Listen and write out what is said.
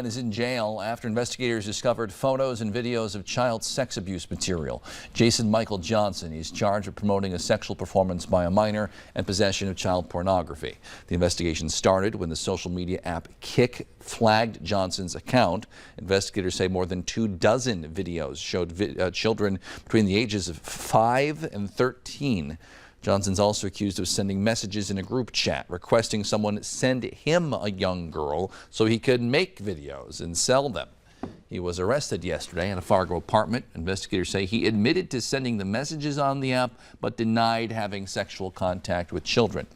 Is in jail after investigators discovered photos and videos of child sex abuse material. Jason Michael Johnson is charged with promoting a sexual performance by a minor and possession of child pornography. The investigation started when the social media app Kik flagged Johnson's account. Investigators say more than 24 videos showed children between the ages of 5 and 13. Johnson's also accused of sending messages in a group chat requesting someone send him a young girl so he could make videos and sell them. He was arrested yesterday in a Fargo apartment. Investigators say he admitted to sending the messages on the app but denied having sexual contact with children.